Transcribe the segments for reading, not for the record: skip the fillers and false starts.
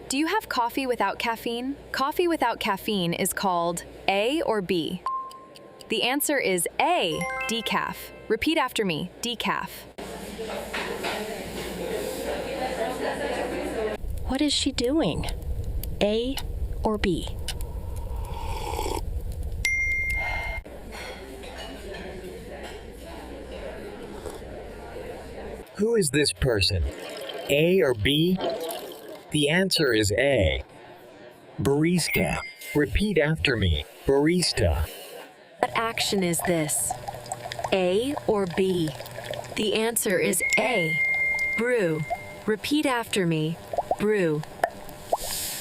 Do you have coffee without caffeine? Coffee without caffeine is called A or B? The answer is A, decaf. Repeat after me, decaf. What is she doing? A or B? Who is this person? A or B? The answer is A. Barista. Repeat after me. Barista. What action is this? A or B? The answer is A. Brew. Repeat after me. Brew.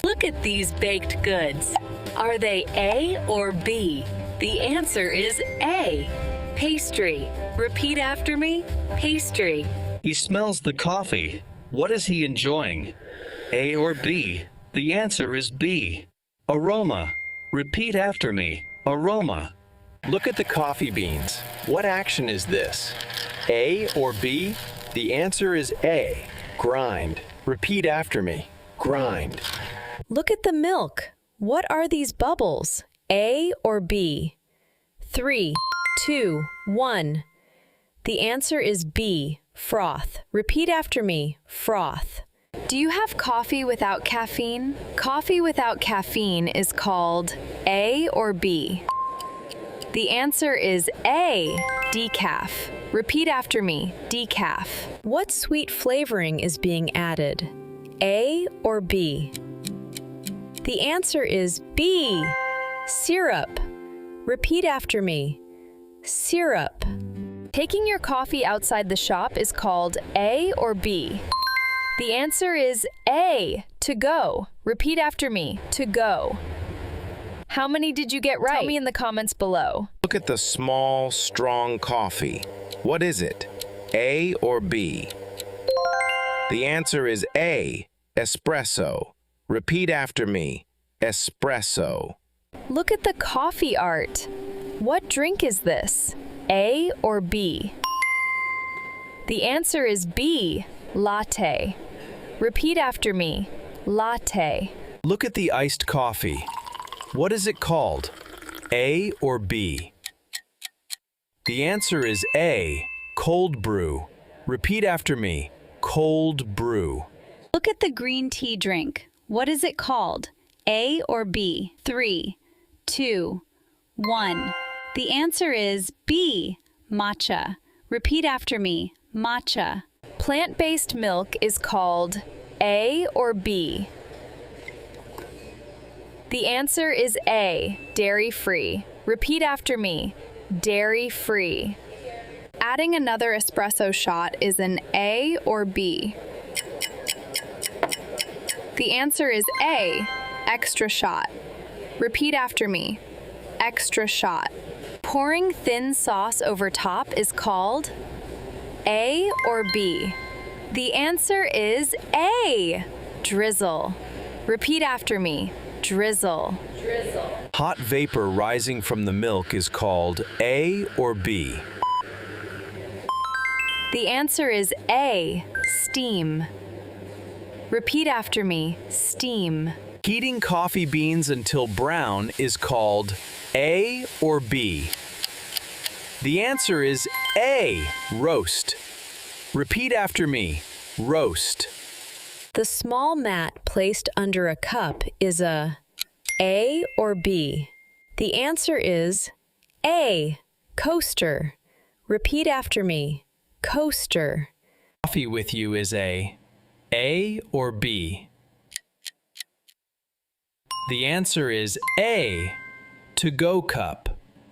Look at these baked goods. Are they A or B? The answer is A. Pastry. Repeat after me. Pastry. He smells the coffee. What is he enjoying? A or B? The answer is B. Aroma. Repeat after me. Aroma. Look at the coffee beans. What action is this? A or B? The answer is A. Grind. Repeat after me. Grind. Look at the milk. What are these bubbles? A or B? 3, 2, 1. The answer is B, froth. Repeat after me, froth. Do you have coffee without caffeine? Coffee without caffeine is called A or B? The answer is A, decaf. Repeat after me, decaf. What sweet flavoring is being added? A or B? The answer is B, syrup. Repeat after me, syrup. Taking your coffee outside the shop is called A or B? The answer is A, to go. Repeat after me, to go. How many did you get right? Tell me in the comments below. Look at the small, strong coffee. What is it? A or B? The answer is A, espresso. Repeat after me, espresso. Look at the coffee art. What drink is this? A or B? The answer is B, latte. Repeat after me, latte. Look at the iced coffee. What is it called? A or B? The answer is A, cold brew. Repeat after me, cold brew. Look at the green tea drink. What is it called? A or B? 3, 2, 1. The answer is B, matcha. Repeat after me, matcha. Plant-based milk is called A or B? The answer is A, dairy-free. Repeat after me, dairy-free. Adding another espresso shot is an A or B? The answer is A, extra shot. Repeat after me, extra shot. Pouring thin sauce over top is called A or B? The answer is A, drizzle. Repeat after me, drizzle. Hot vapor rising from the milk is called A or B? The answer is A, steam. Repeat after me, steam. Heating coffee beans until brown is called A or B? The answer is A, roast. Repeat after me, roast. The small mat placed under a cup is a or B? The answer is A, coaster. Repeat after me, coaster. Coffee with you is A or B? The answer is A, to-go cup.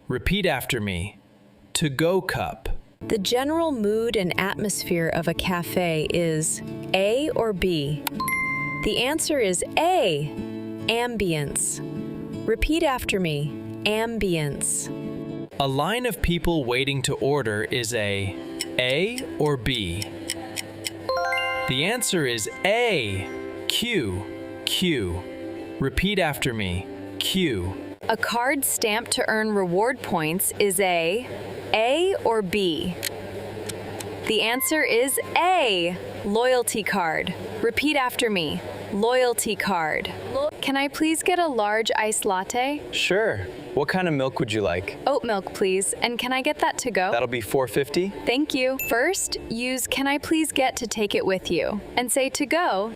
Repeat after me, to-go cup. The general mood and atmosphere of a cafe is A or B? The answer is A, ambience. Repeat after me, ambience. A line of people waiting to order is A or B? The answer is A, queue. Repeat after me, queue. A card stamped to earn reward points is A or B? The answer is A, loyalty card. Repeat after me, Loyalty card. Can I please get a large iced latte? Sure. What kind of milk would you like? Oat milk, please. And can I get that to go? That'll be $4.50. Thank you. First, use "Can I please get" to take it with you, and say "to go"